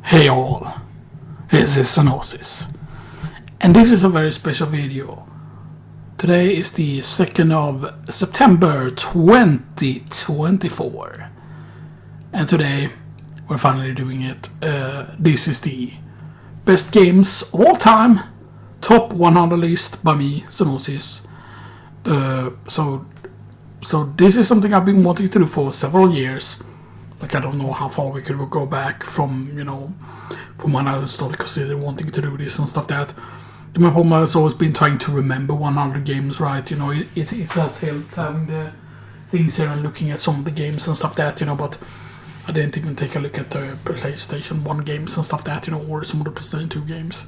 Hey all, this is Xenoxis, and this is a very special video. Today is the 2nd of September 2024, and today we're finally doing it. This is the best games of all time, top 100 list by me, Xenoxis. So this is something I've been wanting to do for several years. Like, I don't know how far we could go back from, from when I started considering wanting to do this and stuff that. My problem has always been trying to remember 100 games, right? It has helped having the things here and looking at some of the games and stuff that, but I didn't even take a look at the PlayStation 1 games and stuff that, or some of the PlayStation 2 games.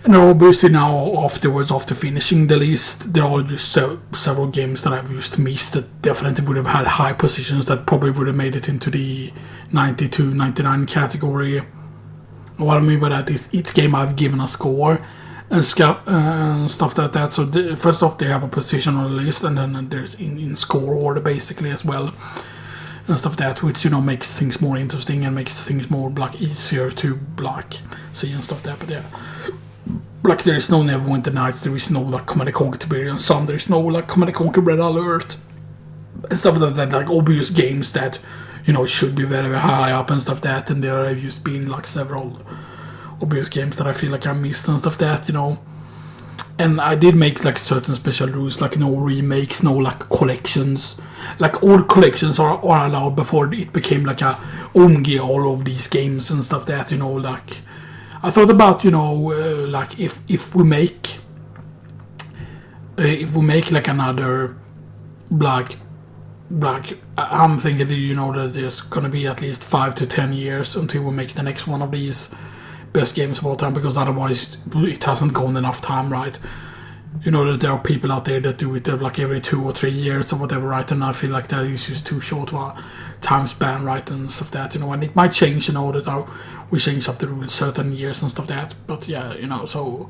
And obviously now, after finishing the list, there are just several games that I've just missed that definitely would have had high positions that probably would have made it into the 90-99 category. What I mean by that is each game I've given a score and stuff like that. So first off, they have a position on the list, and then there's in score order basically as well. And stuff like that, which makes things more interesting and makes things more easier to see and stuff like that. But yeah. There is no Neverwinter Nights, there is no Command & Conquer Tiberian Sun, there is no Command & Conquer Red Alert and stuff like that, obvious games that should be very, very high up and stuff that, and there have just been several obvious games that I feel like I missed and stuff that, and I did make certain special rules, no remakes, no collections, all collections are allowed before it became a OMG all of these games and stuff that, I thought about if we make another I'm thinking that there's gonna be at least 5 to 10 years until we make the next one of these best games of all time, because otherwise it hasn't gone enough time, right? That there are people out there that do it every 2 or 3 years or whatever, right? And I feel like that is just too short of a time span, right? And stuff that, and it might change, that we change up the rules certain years and stuff that. But yeah, so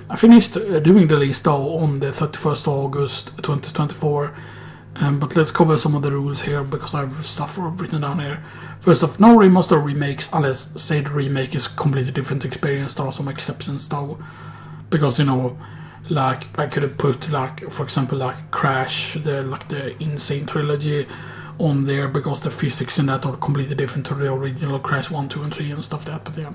I finished doing the list though on the 31st of August 2024. But let's cover some of the rules here, because I have stuff written down here. First off, no remaster or remakes unless said remake is completely different experience. There are some exceptions though, because I could have put for example Crash, the Insane trilogy on there, because the physics in that are completely different to the original Crash 1, 2 and 3 and stuff that. But yeah,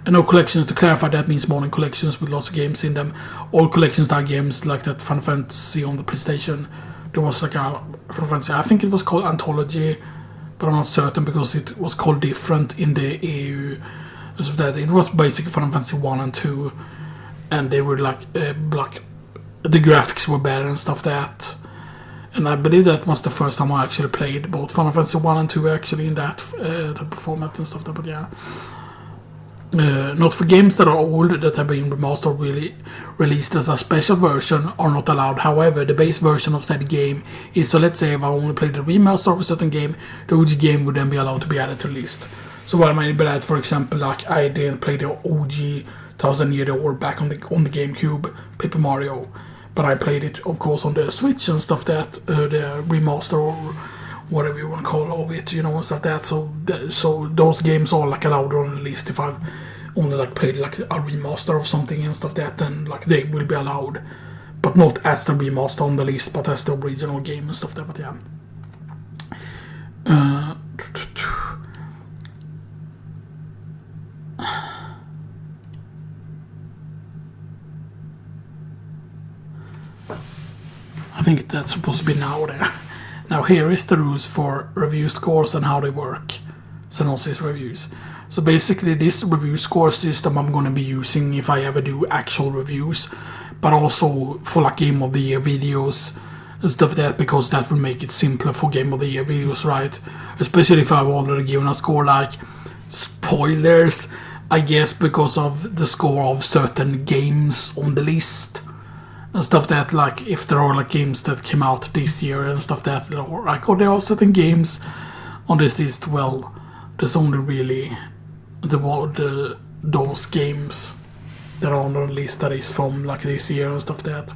and no collections. To clarify, that means modern collections with lots of games in them. All collections are games like that Final Fantasy on the PlayStation. There was a Final Fantasy, I think it was called Anthology, but I'm not certain because it was called different in the EU. So that it was basically Final Fantasy 1 and 2, and they were the graphics were better and stuff that. And I believe that was the first time I actually played both Final Fantasy 1 and 2 actually in that type of format and stuff. But yeah, not for games that are old that have been remastered or really released as a special version are not allowed. However, the base version of said game is, so let's say if I only played the remaster of a certain game, the OG game would then be allowed to be added to the list. So what I mean by that, for example, I didn't play the OG 1000 Year Door back on the GameCube Paper Mario, but I played it of course on the Switch and stuff that, the remaster or whatever you want to call of it, and stuff that. So those games are allowed on the list. If I've only played a remaster of something and stuff that, then they will be allowed, but not as the remaster on the list, but as the original game and stuff that. But yeah. I think that's supposed to be now there. Now here is the rules for review scores and how they work. Xenoxis reviews. So basically this review score system I'm going to be using if I ever do actual reviews, but also for Game of the Year videos and stuff like that, because that will make it simpler for Game of the Year videos, right? Especially if I've already given a score spoilers, I guess, because of the score of certain games on the list. And stuff that, if there are games that came out this year and stuff that, or there are certain games on this list, well, there's only really those games that are on the list that is from this year and stuff that.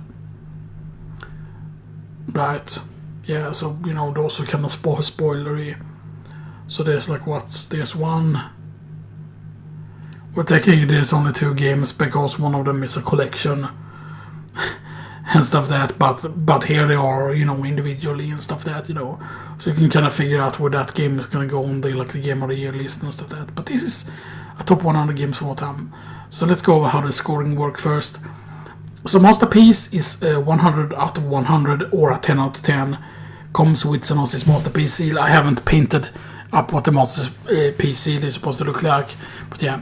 Right. Yeah, so those are kind of spoilery. So there's there's 1, Well, technically there's only 2 games because one of them is a collection and stuff that, but here they are, you know, individually and stuff that, you know, so you can kind of figure out where that game is gonna go on the like the Game of the Year list and stuff that. But this is a top 100 games of all time. So let's go over how the scoring work first. So Masterpiece is 100 out of 100 or a 10 out of 10. Comes with Xenoxis Masterpiece seal. I haven't painted up what the Masterpiece seal is supposed to look like, but yeah.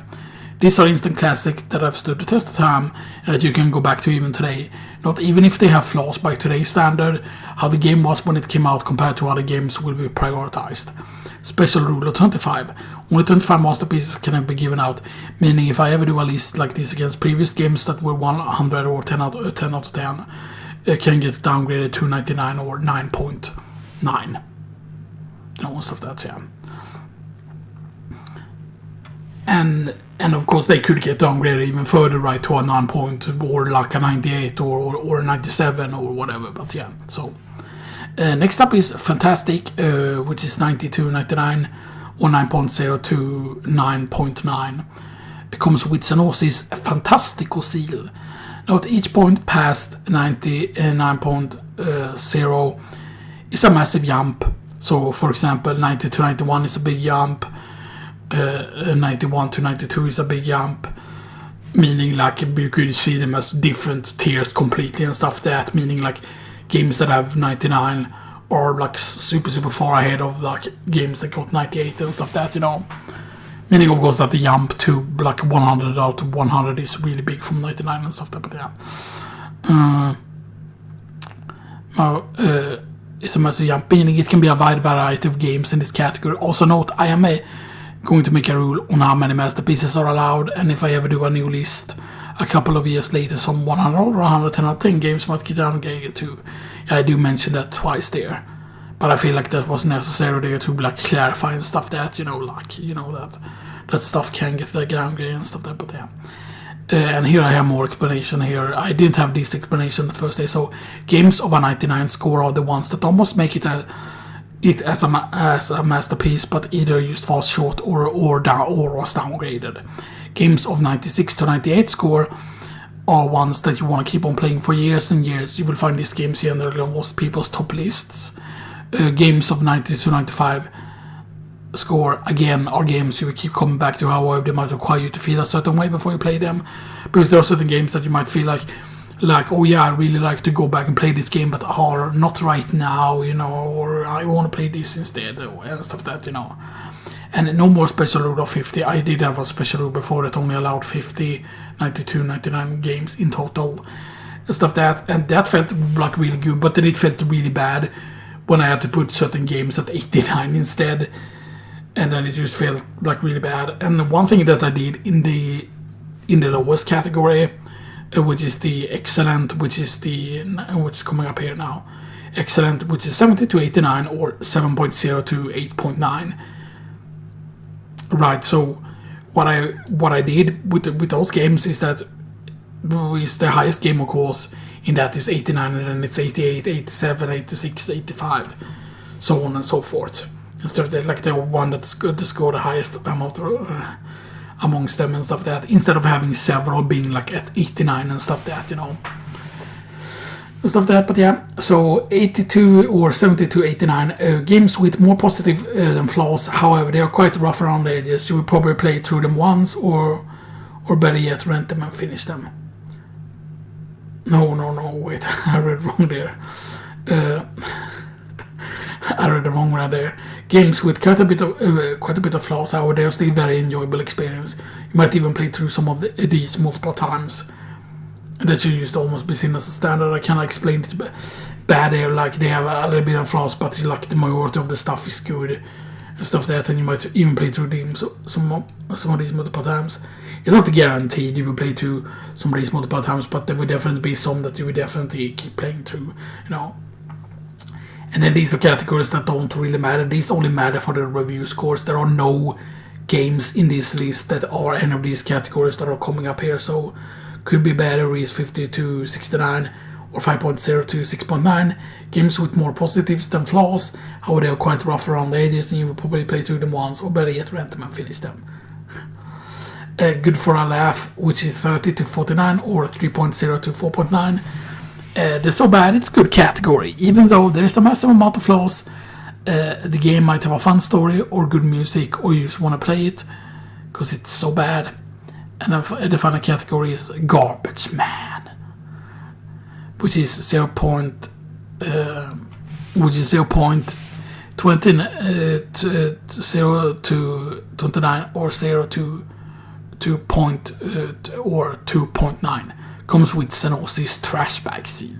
These are instant classics that have stood the test of time and that you can go back to even today. Not even if they have flaws by today's standard, how the game was when it came out compared to other games will be prioritized. Special rule of 25. Only 25 masterpieces can be given out, meaning if I ever do a list like this against previous games that were 100 or 10 out of 10, it can get downgraded to 99 or 9.9. Most of that, yeah. And of course they could get downgraded even further, right, to a 9 point or like a 98 or a 97 or whatever, but yeah. So next up is Fantastic, which is 92, 99 or 9.0 to 9.9. It comes with Xenoxis Fantastico seal. Note each point past 99.0 is a massive jump. So for example 90 to 91 is a big jump. 91 to 92 is a big jump, meaning like you could see them as different tiers completely and stuff that, meaning like games that have 99 are like super far ahead of like games that got 98 and stuff that, you know, meaning of course that the jump to like 100 out of 100 is really big from 99 and stuff that, but yeah. It's a massive jump, meaning it can be a wide variety of games in this category. Also note, I am going to make a rule on how many masterpieces are allowed, and if I ever do a new list a couple of years later, some 100 or 110 or 10 games might get downgraded too. Yeah, I do mention that twice there, but I feel like that was necessary there to like clarify and stuff that, you know, like, you know, that stuff can get like downgraded and stuff that, but yeah. And here I have more explanation here. I didn't have this explanation the first day. So games of a 99 score are the ones that almost make it as a masterpiece, but either used fast short or was downgraded. Games of 96 to 98 score are ones that you want to keep on playing for years and years. You will find these games generally on most people's top lists. Games of 90 to 95 score, again, are games you will keep coming back to, however they might require you to feel a certain way before you play them, because there are certain games that you might feel like, oh yeah, I really like to go back and play this game, but not right now, you know, or I want to play this instead, and stuff that, you know. And no more special rule of 50. I did have a special rule before that only allowed 50, 92, 99 games in total, and stuff that, and that felt like really good, but then it felt really bad when I had to put certain games at 89 instead. And then it just felt like really bad. And one thing that I did in the lowest category, which is the excellent, which is coming up here now, excellent, which is 70 to 89 or 7.0 to 8.9. Right. So what I did with those games is that the highest game, of course, in that is 89, and then it's 88, 87, 86, 85, so on and so forth. Instead of like the one that's good to score the highest amount amongst them and stuff that, instead of having several being like at 89 and stuff that, you know, and stuff that. But yeah, so 82 or 70 to 89 games with more positive than flaws. However, they are quite rough around the edges. You will probably play through them once, or better yet, rent them and finish them. No, wait, I read wrong there. I read the wrong one there. Games with quite a bit of flaws, however, they are still very enjoyable experience. You might even play through some of these multiple times. And that should just almost be seen as a standard. I cannot explain it bad there, like they have a little bit of flaws, but like the majority of the stuff is good and stuff that, and you might even play through them some of these multiple times. It's not guaranteed you will play through some of these multiple times, but there will definitely be some that you will definitely keep playing through, you know. And then these are categories that don't really matter. These only matter for the review scores. There are no games in this list that are any of these categories that are coming up here. So could be better is 50 to 69 or 5.0 to 6.9. Games with more positives than flaws. However, they are quite rough around the edges, and you will probably play through them once, or better yet, rent them and finish them. Good for a Laugh, which is 30 to 49 or 3.0 to 4.9. They're so bad, it's good category. Even though there is a massive amount of flaws, the game might have a fun story or good music, or you just want to play it because it's so bad. And then the final category is Garbage Man, which is 0.29 to 29 or 0 to 2.9. Comes with Xenoxis trash bag seal.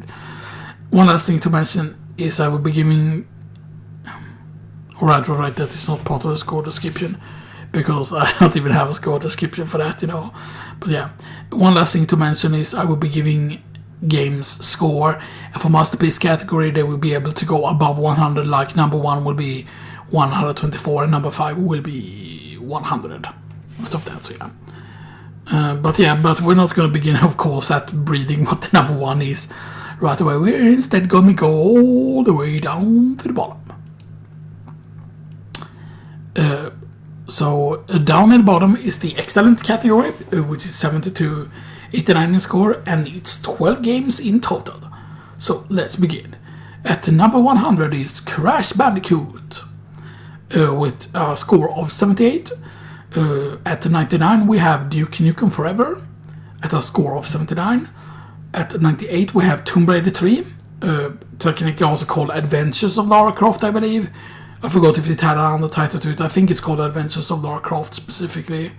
One last thing to mention is I will be giving. Alright, that is not part of the score description because I don't even have a score description for that, But yeah, one last thing to mention is I will be giving games score, and for masterpiece category they will be able to go above 100. Like number 1 will be 124 and number 5 will be 100 and stuff like that. So yeah. But we're not going to begin, of course, at reading what the number 1 is right away. We're instead going to go all the way down to the bottom. So down at the bottom is the excellent category, which is 72, 89 in score, and it's 12 games in total. So let's begin. At number 100 is Crash Bandicoot with a score of 78. At 99 we have Duke Nukem Forever at a score of 79. At 98 we have Tomb Raider 3, technically also called Adventures of Lara Croft, I believe. I forgot if it had another title to it. I think it's called Adventures of Lara Croft specifically,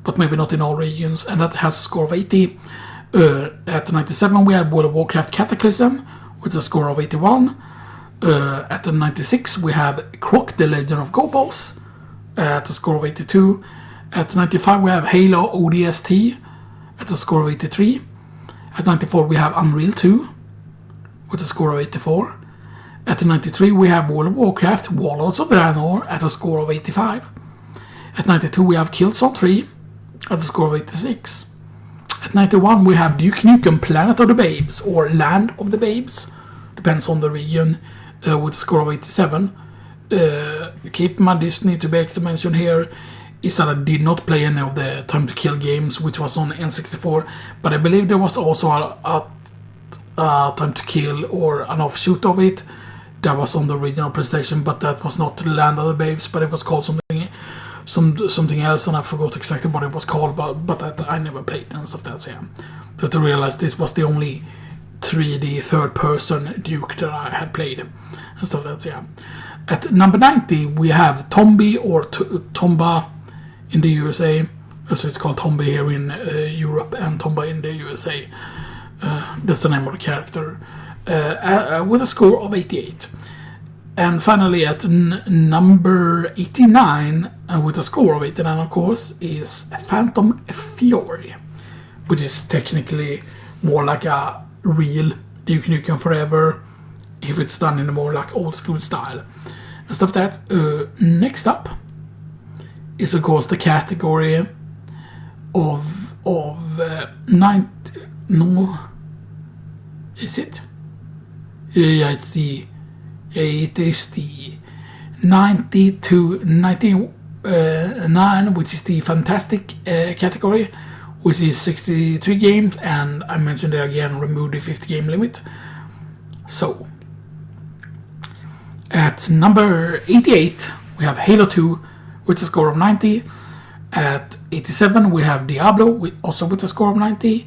but maybe not in all regions, and that has a score of 80. At 97 we have World of Warcraft Cataclysm with a score of 81. At 96 we have Croc the Legend of Gobos at a score of 82. At 95 we have Halo ODST at a score of 83. At 94 we have Unreal 2 with a score of 84. At 93 we have World of Warcraft Warlords of Draenor at a score of 85. At 92 we have Killzone 3 at a score of 86. At 91 we have Duke Nukem Planet of the Babes or Land of the Babes, depends on the region, with a score of 87. Keep in mind, this need to be extra mentioned here is that I did not play any of the Time to Kill games, which was on N64, but I believe there was also a Time to Kill or an offshoot of it that was on the original PlayStation, but that was not Land of the Babes, but it was called something else, and I forgot exactly what it was called, but that I never played and stuff like that. So yeah, just to realize this was the only 3D third-person Duke that I had played and stuff like that. So yeah. At number 90 we have Tombi or Tomba in the USA. So it's called Tombi here in Europe and Tomba in the USA. That's the name of the character. With a score of 88. And finally at number 89, with a score of 89 of course, is Phantom Fury, which is technically more like a real Duke Nukem Forever if it's done in a more like old school style and stuff like that. Next up is of course the category of 90. No, is it? Yeah, it is the 90 to 99, which is the fantastic category, which is 63 games, and I mentioned there again, remove the 50 game limit. So, at number 88, we have Halo 2 with a score of 90. At 87, we have Diablo, also with a score of 90.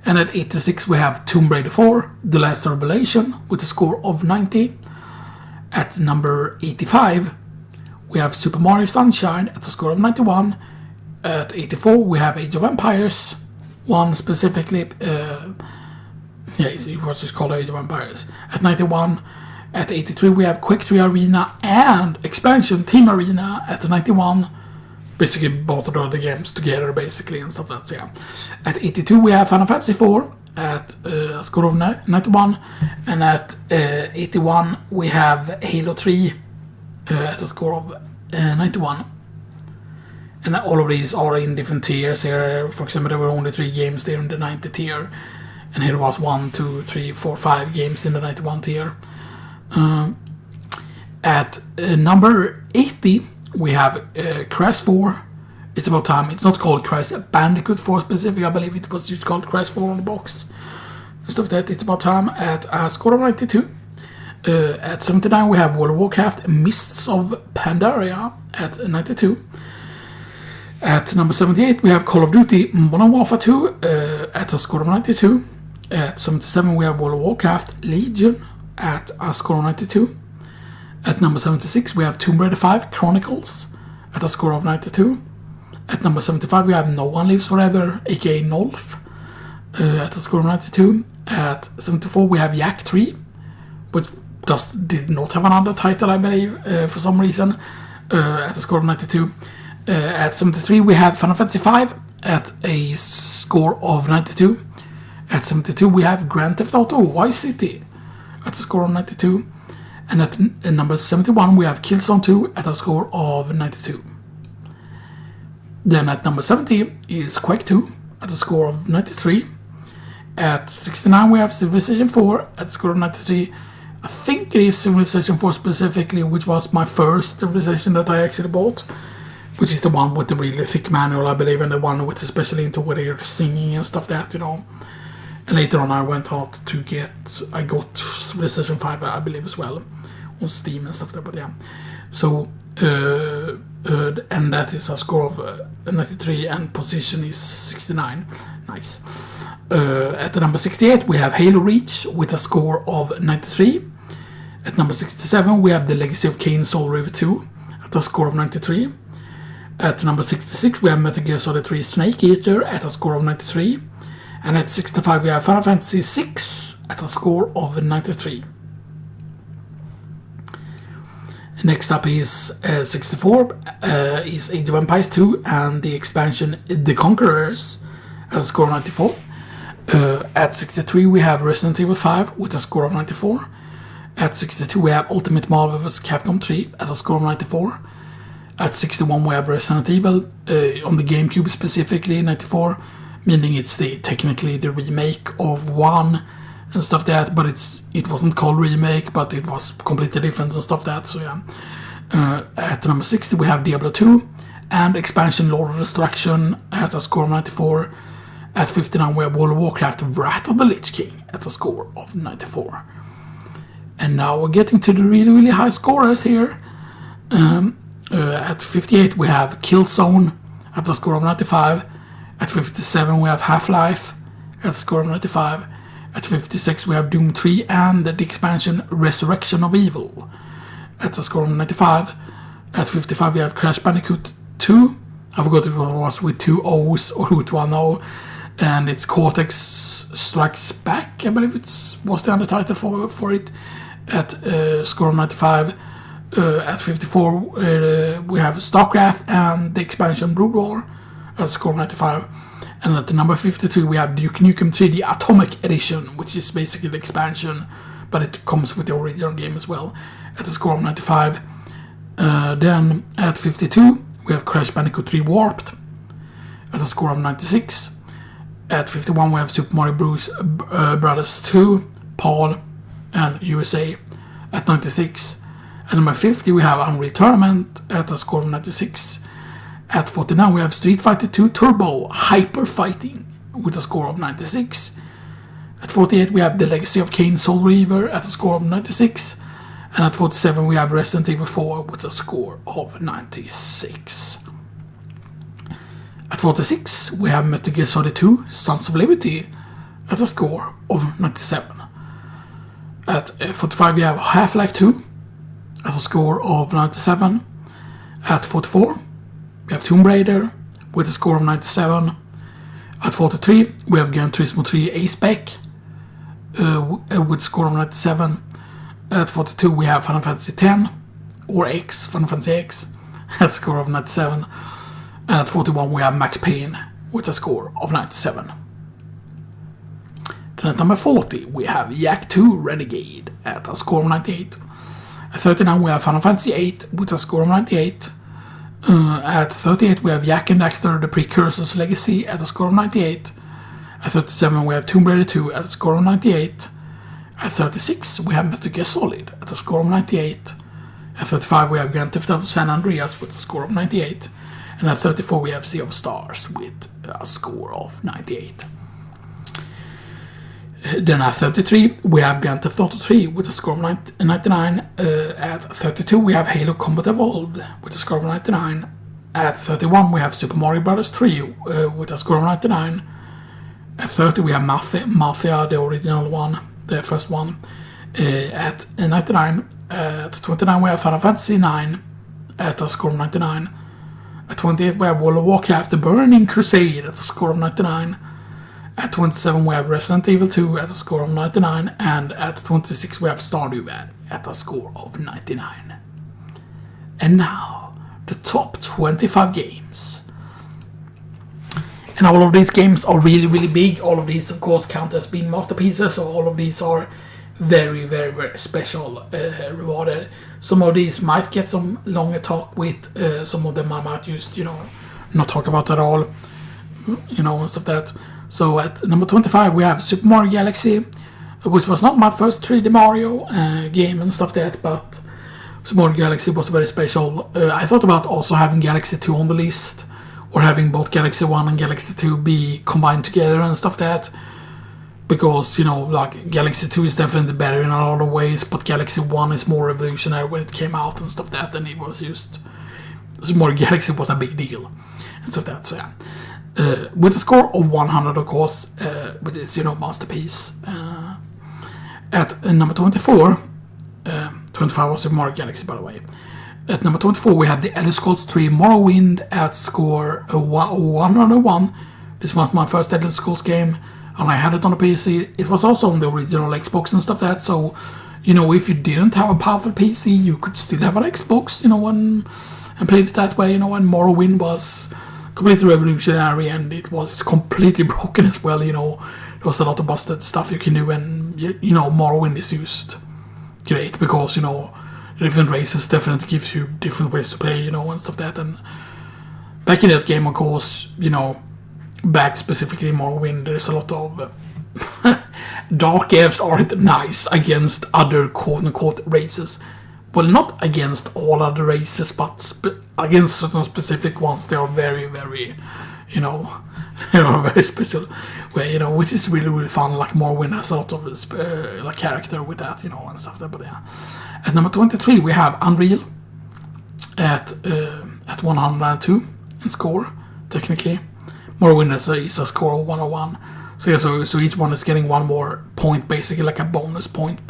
And at 86 we have Tomb Raider 4, The Last Revelation, with a score of 90. At number 85 we have Super Mario Sunshine at a score of 91. At 84 we have Age of Empires 1 specifically. It was just called Age of Empires. At 91. At 83 we have Quake 3 Arena and expansion Team Arena at 91. Basically both of the other games together basically and stuff like that. So yeah. At 82 we have Final Fantasy 4 at a score of 91, and at 81 we have Halo 3 at a score of 91. And all of these are in different tiers here. For example, there were only 3 games there in the 90 tier, and here was 1, 2, 3, 4, 5 games in the 91 tier. At number 80 we have Crash 4, It's about time. It's not called Crash Bandicoot 4 specific. I believe it was just called Crash 4 on the box. Instead of that, it's about time at a score of 92. At 79, we have World of Warcraft Mists of Pandaria at 92. At number 78, we have Call of Duty Modern Warfare 2 at a score of 92. At 77, we have World of Warcraft Legion at a score of 92. At number 76, we have Tomb Raider 5 Chronicles at a score of 92. At number 75, we have No One Lives Forever, aka Nolf, at a score of 92. At 74, we have Yak 3, which did not have another title, I believe, for some reason, at a score of 92. At 73, we have Final Fantasy V at a score of 92. At 72, we have Grand Theft Auto Vice City at a score of 92. And at number 71, we have Killzone 2 at a score of 92. Then at number 70 is Quake 2 at a score of 93. At 69, we have Civilization 4 at a score of 93. I think it is Civilization 4 specifically, which was my first Civilization that I actually bought, which is the one with the really thick manual, I believe, and the one with especially into where they're singing and stuff that, you know. And later on I went out to I got Civilization 5, I believe, as well, on Steam and stuff there, but yeah. So, and that is a score of 93, and position is 69. Nice. At the number 68, we have Halo Reach with a score of 93. At number 67, we have The Legacy of Kain Soul River 2 at a score of 93. At number 66, we have Metal Gear Solid 3 Snake Eater at a score of 93. And at 65, we have Final Fantasy VI at a score of 93. Next up is 64, is Age of Empires 2 and the expansion The Conquerors at a score of 94. At 63, we have Resident Evil 5 with a score of 94. At 62, we have Ultimate Marvel vs. Capcom 3 at a score of 94. At 61, we have Resident Evil on the GameCube specifically, 94, meaning it's technically the remake of 1 and stuff that, but it wasn't called remake, but it was completely different and stuff that, so yeah. At number 60, we have Diablo 2 and expansion Lord of Destruction at a score of 94. At 59, we have World of Warcraft Wrath of the Lich King at a score of 94. And now we're getting to the really, really high scorers here. At 58, we have Killzone at a score of 95. At 57, we have Half-Life at a score of 95. At 56, we have Doom 3 and the expansion Resurrection of Evil at a score of 95. At 55, we have Crash Bandicoot 2. I forgot it was with 2 O's or with 1 O. And it's Cortex Strikes Back, I believe it was the undertitle for it, at score of 95. At 54, we have StarCraft and the expansion Brood War at score of 95. And at the number 52, we have Duke Nukem 3D Atomic Edition, which is basically the expansion, but it comes with the original game as well, at a score of 95. Then at 52, we have Crash Bandicoot 3 Warped at a score of 96. At 51, we have Super Mario Bros. Brothers 2, Paul, and USA at 96. At number 50, we have Unreal Tournament at a score of 96. At 49, we have Street Fighter 2 Turbo Hyper Fighting with a score of 96. At 48, we have The Legacy of Kain Soul Reaver at a score of 96. And at 47, we have Resident Evil 4 with a score of 96. At 46, we have Metal Gear Solid 2 Sons of Liberty at a score of 97. At 45, we have Half-Life 2 at a score of 97. At 44, we have Tomb Raider with a score of 97. At 43, we have Gran Turismo 3 Ace-Spec with a score of 97. At 42, we have Final Fantasy X, or X, Final Fantasy X, at a score of 97. And at 41, we have Max Payne with a score of 97. Then at number 40, we have Yak 2 Renegade at a score of 98. At 39, we have Final Fantasy VIII with a score of 98. At 38, we have Jak and Daxter The Precursor's Legacy at a score of 98. At 37, we have Tomb Raider 2 at a score of 98. At 36, we have Metal Gear Solid at a score of 98. At 35, we have Grand Theft Auto San Andreas with a score of 98. And at 34 we have Sea of Stars with a score of 98. Then at 33 we have Grand Theft Auto 3 with a score of 99. At 32 we have Halo Combat Evolved with a score of 99. At 31 we have Super Mario Bros. 3 with a score of 99. At 30 we have Mafia, the original one, the first one, at 99. At 29 we have Final Fantasy 9 at a score of 99. At 28 we have World of Warcraft, The Burning Crusade at a score of 99. At 27 we have Resident Evil 2 at a score of 99. And at 26 we have Stardew Valley at a score of 99. And now, the top 25 games. And all of these games are really, really big. All of these, of course, count as being masterpieces. So all of these are very, very, very special, rewarded. Some of these might get some longer talk with. Some of them I might just, not talk about at all. And stuff that. So at number 25 we have Super Mario Galaxy, which was not my first 3D Mario game and stuff that, but Super Mario Galaxy was very special. I thought about also having Galaxy 2 on the list, or having both Galaxy 1 and Galaxy 2 be combined together and stuff that, because, like, Galaxy 2 is definitely better in a lot of ways, but Galaxy 1 is more revolutionary when it came out and stuff that, and it was just, Super Mario Galaxy was a big deal and stuff that, so yeah. With a score of 100, of course, which is, masterpiece. At number 24, 25 was Super Mario Galaxy, by the way. At number 24, we have the Elder Scrolls 3 Morrowind at score 101. This was my first Elder Scrolls game, and I had it on the PC. It was also on the original Xbox and stuff that, so, if you didn't have a powerful PC, you could still have an Xbox, and played it that way, and Morrowind was completely revolutionary, and it was completely broken as well, There was a lot of busted stuff you can do, and, Morrowind is used great, because, different races definitely gives you different ways to play, and stuff that, and back in that game, of course, back specifically in Morrowind, there's a lot of dark elves aren't nice against other quote-unquote races. Well, not against all other races, but against certain specific ones, they are very, very, they are very special way, which is really, really fun. Like Morrowind has a lot of like character with that, and stuff like that. But yeah, at number 23 we have Unreal at 102 in score. Technically, Morrowind is a score of 101. So yeah, so each one is getting one more point, basically like a bonus point.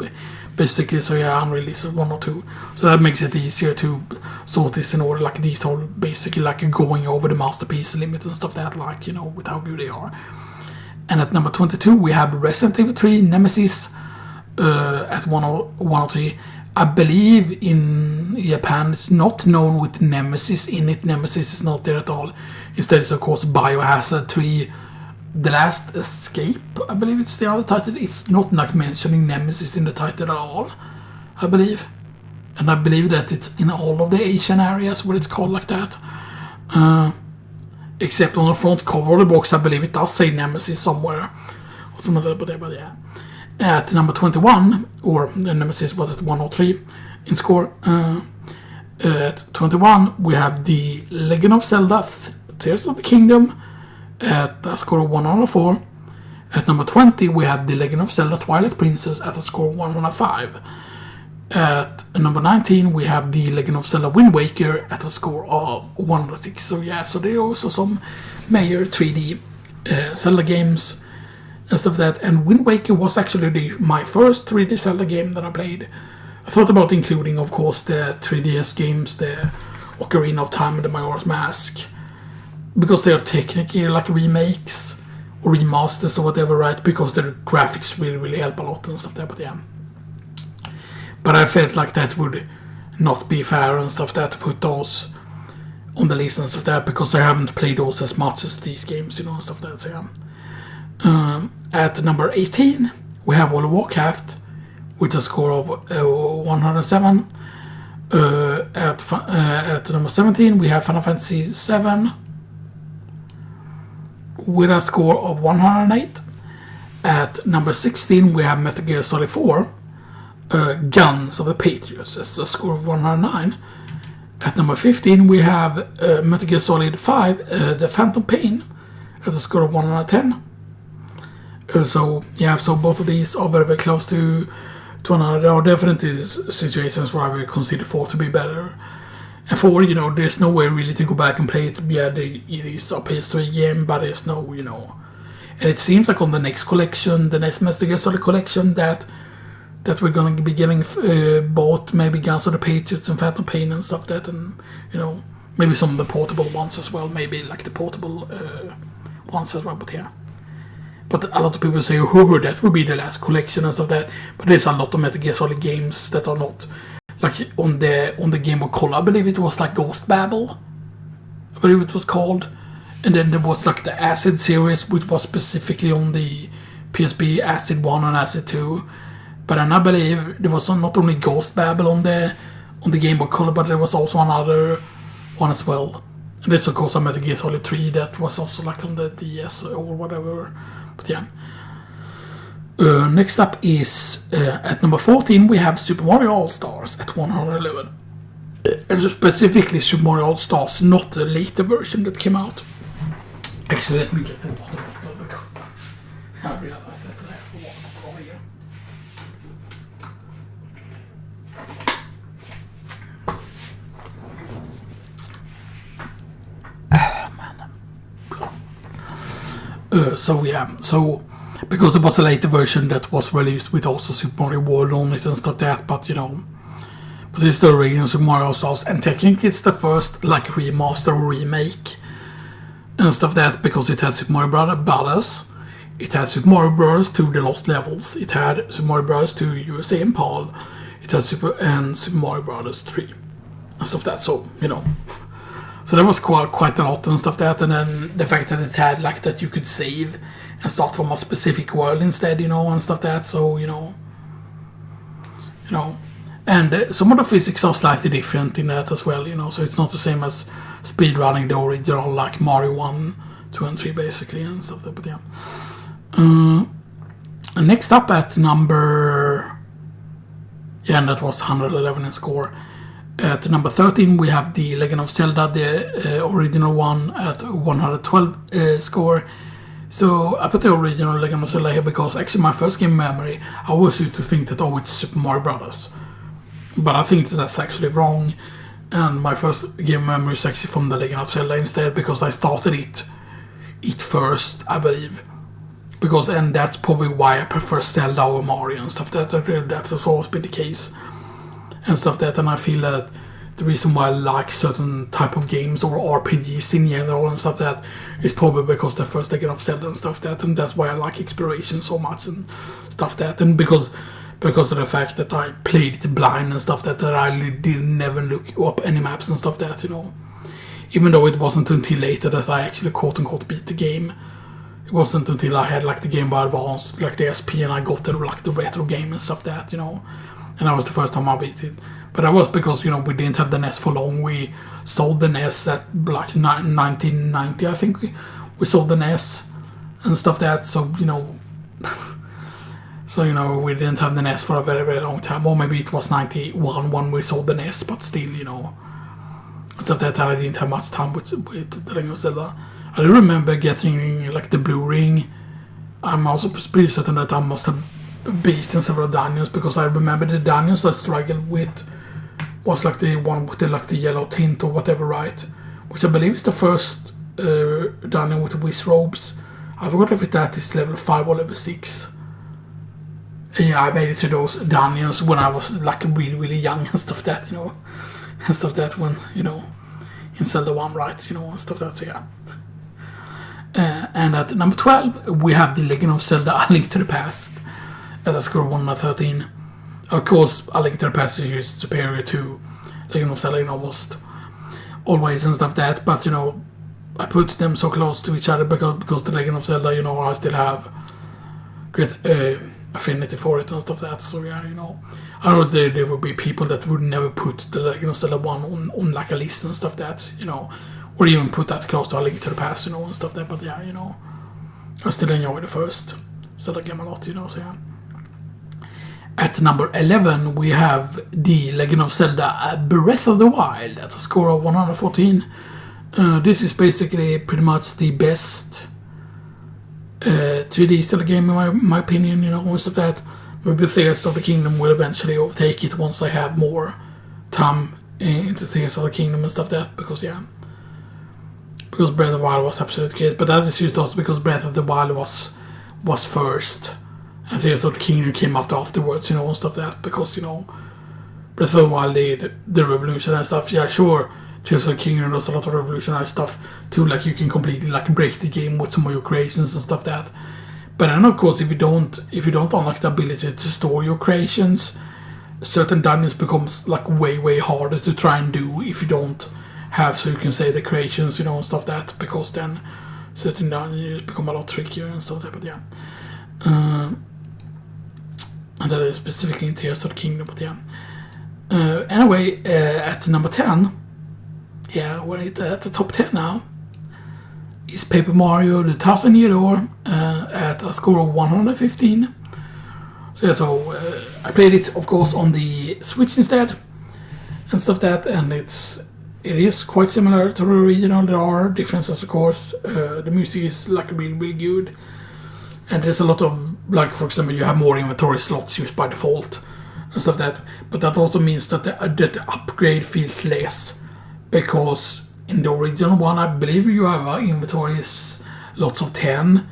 Basically, so yeah, Unreal is 1 or 2. So that makes it easier to sort this in order, like these are basically like going over the masterpiece limit and stuff that, like, with how good they are. And at number 22 we have Resident Evil 3 Nemesis at 103. I believe in Japan it's not known with Nemesis in it. Nemesis is not there at all. Instead it's of course Biohazard 3 The Last Escape, I believe it's the other title. It's not like mentioning Nemesis in the title at all, I believe. And I believe that it's in all of the Asian areas where it's called like that. Except on the front cover of the box, I believe it does say Nemesis somewhere. Or something like that, but yeah. At number 21, or the Nemesis was at 103 in score. At 21, we have the Legend of Zelda Tears of the Kingdom at a score of 104. At number 20 we have The Legend of Zelda Twilight Princess at a score of 105. At number 19 we have The Legend of Zelda Wind Waker at a score of 106. So yeah, so there are also some major 3D Zelda games and stuff like that. And Wind Waker was actually my first 3D Zelda game that I played. I thought about including, of course, the 3DS games, the Ocarina of Time and the Majora's Mask, because they are technically like remakes or remasters or whatever, right? Because their graphics really, really help a lot and stuff there, but yeah. But I felt like that would not be fair and stuff that to put those on the list and stuff there, because I haven't played those as much as these games, and stuff that, so yeah. At number 18, we have World of Warcraft with a score of 107. At number 17, we have Final Fantasy VII with a score of 108. At number 16 we have Metal Gear Solid 4 Guns of the Patriots. It's a score of 109. At number 15, we have Metal Gear Solid 5, The Phantom Pain, at a score of 1 out of 10. So both of these are very, very close to one another. There are definitely situations where I would consider 4 to be better. And 4, there's no way really to go back and play it. Yeah, these are PS3 game, but there's no, And it seems like on the next collection, the next Metal Gear Solid collection, that we're going to be getting both maybe Guns of the Patriots and Phantom Pain and stuff that, and, maybe some of the portable ones as well. Maybe like the portable ones as well, but yeah. But a lot of people say, that will be the last collection and stuff that. But there's a lot of Metal Gear Solid games that are not. Like on the Game Boy Color, I believe it was like Ghost Babel. I believe it was called. And then there was like the Acid series, which was specifically on the PSP, Acid 1 and Acid 2. But then I believe there was not only Ghost Babel on the Game Boy Color, but there was also another one as well. And there's of course a Metal Gear Solid 3 that was also like on the DS or whatever. But yeah. Next up is at number 14 we have Super Mario All-Stars at 111. And so specifically Super Mario All-Stars, not the later version that came out. Actually, let me get the water bottle because I realized that I have a water bottle over here. So because it was a later version that was released with also Super Mario World on it and stuff like that, but but it's the original Super Mario Stars, and technically it's the first like remaster or remake and stuff like that, because it had Super Mario Brothers, it had Super Mario Bros. 2 The Lost Levels, it had Super Mario Bros. 2 USA and PAL, it had Super Mario Bros. 3 and stuff like that, so So there was quite a lot and stuff like that, and then the fact that it had like that you could save and start from a specific world instead, and stuff like that, so, and some of the physics are slightly different in that as well, so it's not the same as speedrunning the original, like Mario 1, 2 and 3 basically, and stuff like that, but yeah. Next up at number, and that was 111 in score. At number 13 we have the Legend of Zelda, the original one, at 112 score. So I put the original Legend of Zelda here because actually my first game memory, I always used to think that it's Super Mario Brothers. But I think that's actually wrong. And my first game memory is actually from the Legend of Zelda instead, because I started it first, I believe. And that's probably why I prefer Zelda over Mario and stuff. That has always been the case. And stuff that, and I feel that the reason why I like certain type of games or RPGs in general and stuff that is probably because the first Legend of Zelda and stuff that, and that's why I like exploration so much and stuff that, and because of the fact that I played it blind and stuff that I didn't never look up any maps and stuff that, even though it wasn't until later that I actually quote-unquote beat the game. It wasn't until I had like the Game Boy Advance, like the SP, and I got the retro game and stuff that, and that was the first time I beat it. But that was because, we didn't have the NES for long. We sold the NES at like 1990, I think. We sold the NES and stuff that, so, we didn't have the NES for a very, very long time. Or maybe it was 91 when we sold the NES, but still, and stuff that I didn't have much time with the Legend of Zelda. I do remember getting like the blue ring. I'm also pretty certain that I must have beaten several dungeons, because I remember the dungeons I struggled with was like the one with the yellow tint or whatever, right? Which I believe is the first dungeon with the wish robes. I forgot if that is level 5 or level 6. Yeah, I made it to those dungeons when I was like really, really young and stuff that, and stuff that when, in Zelda 1, right, and stuff that, so yeah. And at number 12, we have the Legend of Zelda: A Link to the Past. At a score of 113. Of course, A Link to the Past is superior to Legend of Zelda in almost always and stuff that, but I put them so close to each other because the Legend of Zelda, I still have great affinity for it and stuff that, so yeah, I know there will be people that would never put the Legend of Zelda 1 on like a list and stuff that, or even put that close to A Link to the Past, and stuff that, but yeah, I still enjoy the first Zelda game a lot, so yeah. At number 11, we have the Legend of Zelda Breath of the Wild at a score of 114. This is basically pretty much the best 3D Zelda game in my opinion, most of that. Maybe Tears of the Kingdom will eventually overtake it once I have more time into Tears of the Kingdom and stuff like that, because Breath of the Wild was absolutely great, but that is just also because Breath of the Wild was first, and Tears of the Kingdom came out afterwards, and stuff like that, because, Breath of the Wild did the revolution and stuff. Yeah, sure, Tears of the Kingdom does a lot of revolutionary stuff too, like you can completely like break the game with some of your creations and stuff like that. But then of course, if you don't unlock the ability to store your creations, certain dungeons becomes like way harder to try and do if you don't have, so you can say, the creations, and stuff like that, because then certain dungeons become a lot trickier and stuff like that. But yeah, and that is specifically in Tears of the Kingdom. But yeah, anyway, at number 10, yeah, we're at the top 10 now, is Paper Mario the Thousand Year Door at a score of 115. So yeah, I played it, of course, on the Switch instead and stuff like that, and it is quite similar to the original. There are differences, of course. The music is like really good, and there's a lot of, like, for example, you have more inventory slots used by default and stuff like that. But that also means that the upgrade feels less, because in the original one, I believe you have inventory lots of 10,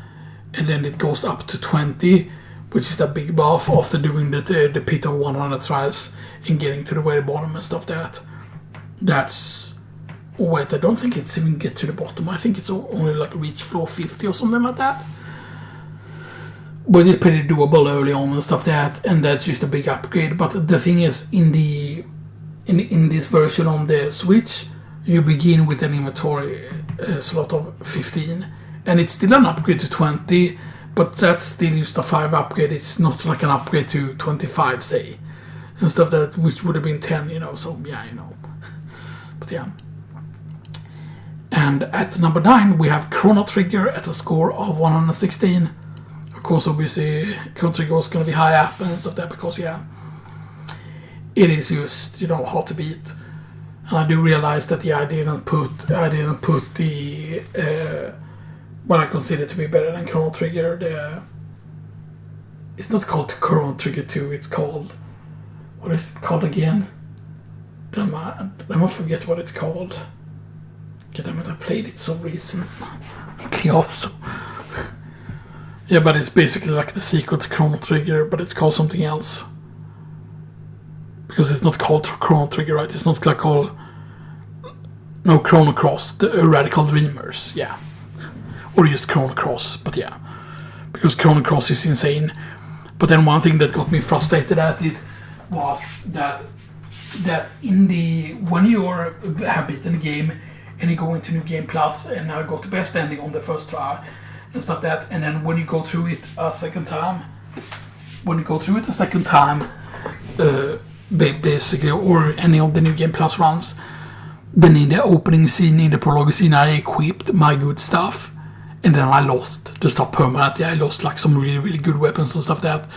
and then it goes up to 20, which is the big buff after doing the pit of 100 trials and getting to the very bottom and stuff like that. That's... Oh wait, I don't think it's even get to the bottom. I think it's only like reach floor 50 or something like that. But it's pretty doable early on and stuff like that, and that's just a big upgrade. But the thing is, in this version on the Switch, you begin with an inventory slot of 15, and it's still an upgrade to 20, but that's still just a 5 upgrade. It's not like an upgrade to 25, say, and stuff that, which would have been 10, so yeah, But yeah. And at number 9, we have Chrono Trigger at a score of 116. Of course, obviously, Chrono Trigger was going to be high up and stuff there, because, yeah, it is just, hard to beat. And I do realize that, yeah, I didn't put the what I consider to be better than Chrono Trigger. It's not called Chrono Trigger 2. It's called, what is it called again? Damn, I forget what it's called. God damn it, I played it so recently also. Yeah, but it's basically like the sequel to Chrono Trigger, but it's called something else. Because it's not called Chrono Trigger, right? It's not like called... No, Chrono Cross, the Radical Dreamers, yeah. Or just Chrono Cross, but yeah. Because Chrono Cross is insane. But then one thing that got me frustrated at it was that when you have beaten the game and you go into New Game Plus and now got the best ending on the first try and stuff like that, and then when you go through it a second time, basically, or any of the New Game Plus runs, then in the opening scene, in the prologue scene, I equipped my good stuff, and then I lost the stuff permanently. I lost like some really good weapons and stuff like that,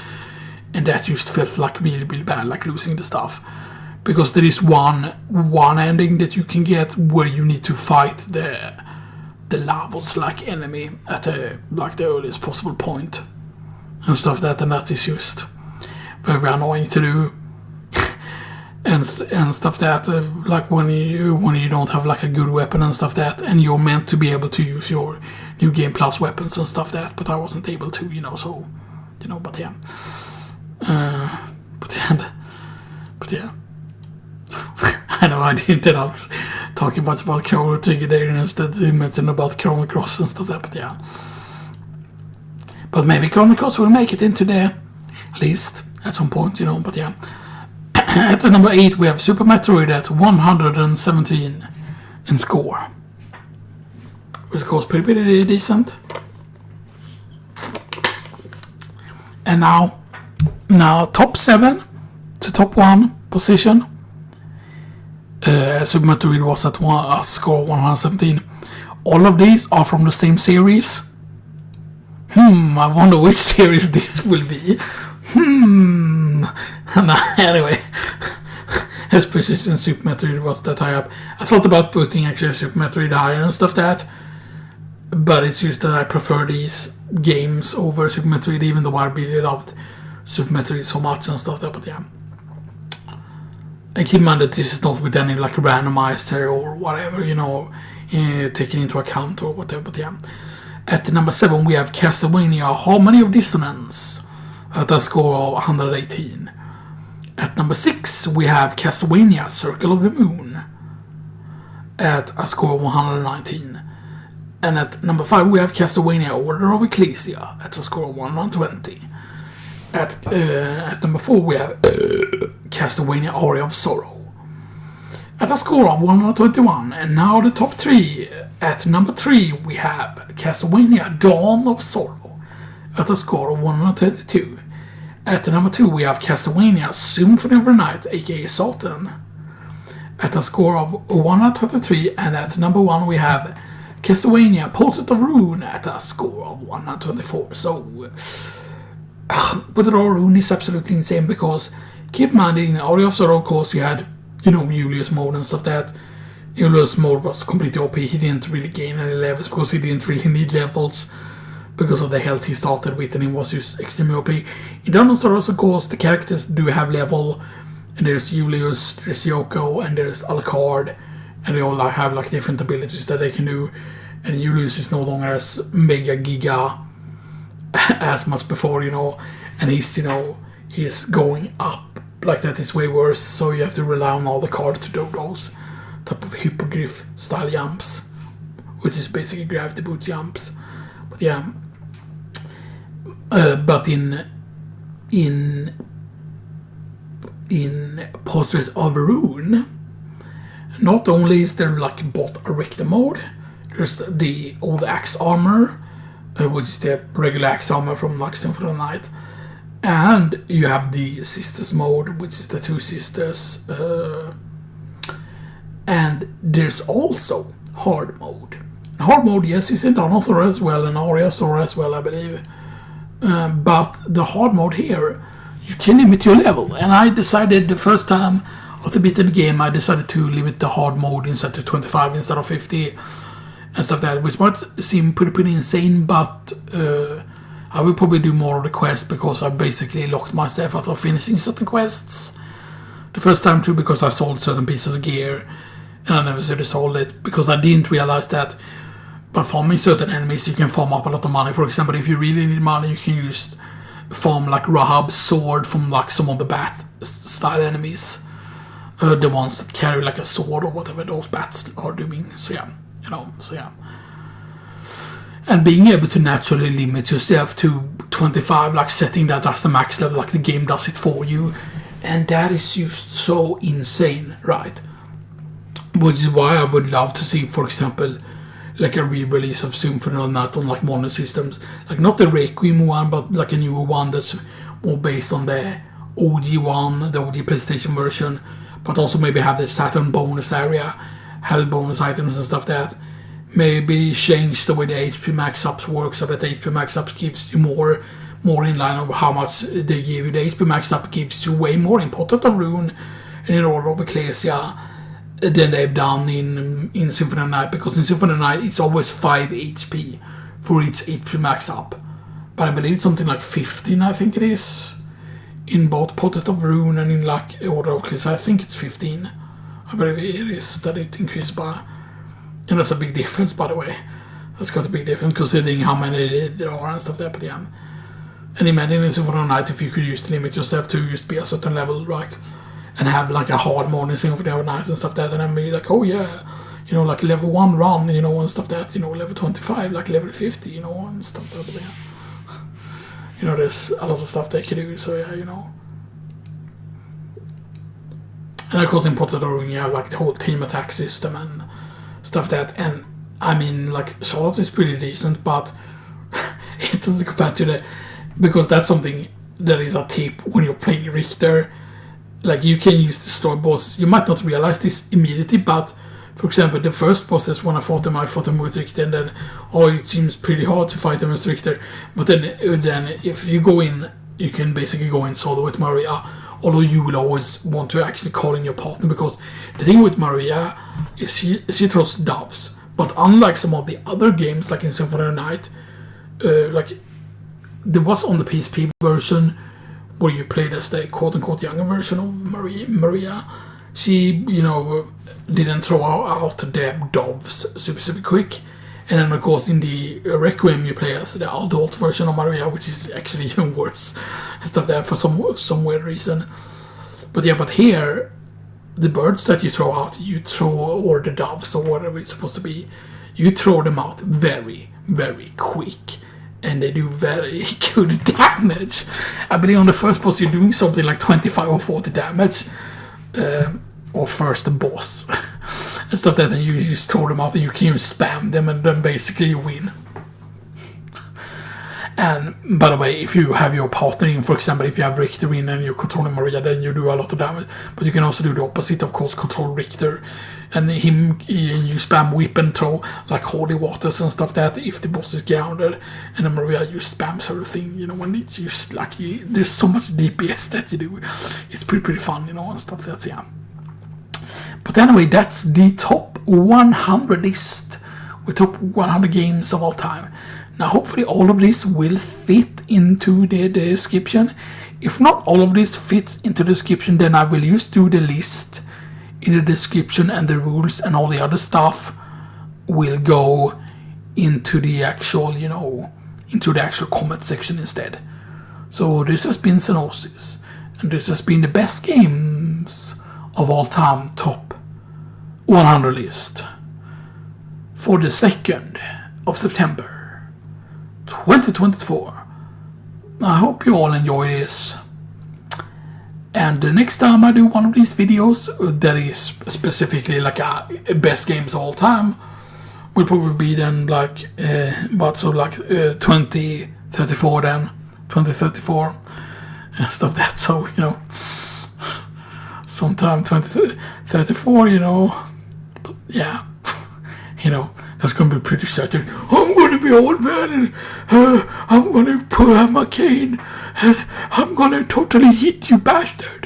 and that just felt like really bad, like losing the stuff. Because there is one ending that you can get where you need to fight the levels like enemy at the earliest possible point and stuff like that, and that is just very annoying to do. and stuff that like when you don't have like a good weapon and stuff that, and you're meant to be able to use your New Game Plus weapons and stuff that, but I wasn't able to, so but yeah. But yeah. I know I didn't end up talking much about Chrono Trigger there, and instead you mentioned about Chrono Cross and stuff like that, but yeah. But maybe Chrono Cross will make it into the list at some point, but yeah. At number 8 we have Super Metroid at 117 in score. Which of course pretty decent. And now top 7 to top 1 position. Super Metroid was at score 117. All of these are from the same series. I wonder which series this will be. Anyway, especially since Super Metroid was that high up. I thought about putting actually Super Metroid higher and stuff that, but it's just that I prefer these games over Super Metroid, even though I really loved Super Metroid so much and stuff that. But yeah, and keep in mind that this is not with any like randomizer or whatever, taken into account or whatever. But yeah, at number 7 we have Castlevania Harmony of Dissonance at a score of 118. At number 6 we have Castlevania Circle of the Moon at a score of 119. And at number 5 we have Castlevania Order of Ecclesia at a score of 120. At number 4 we have Castlevania Aria of Sorrow at a score of 121. And now the top 3. At number 3 we have Castlevania Dawn of Sorrow at a score of 132. At number 2 we have Castlevania Symphony of the Night, aka Satan, at a score of 123. And at number 1 we have Castlevania Portrait of Ruin at a score of 124. So Portrait of Ruin is absolutely insane, because keep in mind in Aria of Sorrow, of course, you had Julius mode and stuff that. Julius mode was completely OP. He didn't really gain any levels because he didn't really need levels because of the health he started with, and he was just extremely OP. In Dawn of Sorrow, of course, the characters do have level, and there's Julius, there's Yoko, and there's Alucard, and they all have like different abilities that they can do. And Julius is no longer as mega giga as much before, and he's going up like that. It's way worse, so you have to rely on all the cards to do those type of hippogriff style jumps, which is basically gravity boots jumps. But yeah, but in Portrait of Ruin, not only is there like bot a Richter mode, there's the old axe armor, which is the regular axe armor from like Symphony of the Night, and you have the sisters mode, which is the two sisters, and there's also hard mode. Hard mode, yes, is in Dawn of Sorrow as well, and Aria of Sorrow as well, I believe. But the hard mode here, you can limit your level, and I decided the first time after beating the game, I decided to limit the hard mode instead to 25 instead of 50 and stuff like that, which might seem pretty insane, but I will probably do more of the quest, because I basically locked myself out of finishing certain quests the first time through, because I sold certain pieces of gear and I never said I sold it, because I didn't realize that by farming certain enemies you can farm up a lot of money. For example, if you really need money, you can just farm like Rahab's sword from like some of the bat style enemies, the ones that carry like a sword or whatever those bats are doing. So yeah, and being able to naturally limit yourself to 25, like setting that as the max level, like the game does it for you, and that is just so insane, right? Which is why I would love to see, for example, like a re-release of Symphony of the Night on like modern systems, like not the Requiem one, but like a newer one that's more based on the OG one, the OG PlayStation version, but also maybe have the Saturn bonus area, have the bonus items and stuff that. Maybe change the way the HP max ups work, so that the HP max ups gives you more in line of how much they give you. The HP max up gives you way more in Portrait of Ruin and in Order of Ecclesia than they've done in Symphony of the Night, because in Symphony of the Night it's always 5 HP for each HP max up, but I believe it's something like 15, I think it is, in both Portrait of Ruin and in like Order of Ecclesia. I think it's 15. I believe it is that it increased by. And that's a big difference, by the way. That's got a big difference considering how many there are and stuff there. But yeah. And imagine in Symphony of the Night if you could just limit yourself to just be a certain level, right? And have like a hard mode in Symphony of the Night and stuff there. And then be like, oh yeah, like level 1 run, and stuff that, level 25, like level 50, and stuff like that. But yeah. There's a lot of stuff they can do, so yeah, And of course in Portrait of Ruin you have like the whole team attack system and stuff that, and I mean, like, Charlotte is pretty decent, but it doesn't compare to the, because that's something that is a tip when you're playing Richter. Like, you can use the story bosses. You might not realize this immediately, but for example, the first bosses, when I fought them with Richter, and then it seems pretty hard to fight them with Richter. But then if you go in you can basically go in solo with Maria, although you will always want to actually call in your partner, because the thing with Maria is she throws doves. But unlike some of the other games, like in Symphony of the Night, like there was on the PSP version where you played as the quote-unquote younger version of Maria, she, didn't throw out the doves super quick. And then, of course, in the Requiem, you play as the adult version of Maria, which is actually even worse. And stuff there for some weird reason. But here, the birds that you throw out, or the doves, or whatever it's supposed to be, you throw them out very, very quick. And they do very good damage. I believe on the first boss, you're doing something like 25 or 40 damage. Or first the boss. And stuff that, and you just throw them out and you can spam them, and then basically you win. And by the way, if you have your partner in, for example, if you have Richter in and you're controlling Maria, then you do a lot of damage. But you can also do the opposite, of course, control Richter. And you spam whip and throw like holy waters and stuff that if the boss is grounded. And then Maria, you spams everything, when it's just like, there's so much DPS that you do. It's pretty fun, and stuff that's, yeah. But anyway, that's the top 100 list with top 100 games of all time. Now, hopefully all of this will fit into the description. If not all of this fits into the description, then I will just do the list in the description, and the rules and all the other stuff will go into the actual, into the actual comment section instead. So this has been Xenoxis, and this has been the best games of all time top 100 list for the 2nd of September 2024. I hope you all enjoy this, and the next time I do one of these videos that is specifically like a best games of all time will probably be then like 2034 then 2034 and stuff that, so sometime 2034, but yeah, that's gonna be pretty exciting. I'm gonna be old man, and I'm gonna have my cane, and I'm gonna totally hit you bastard.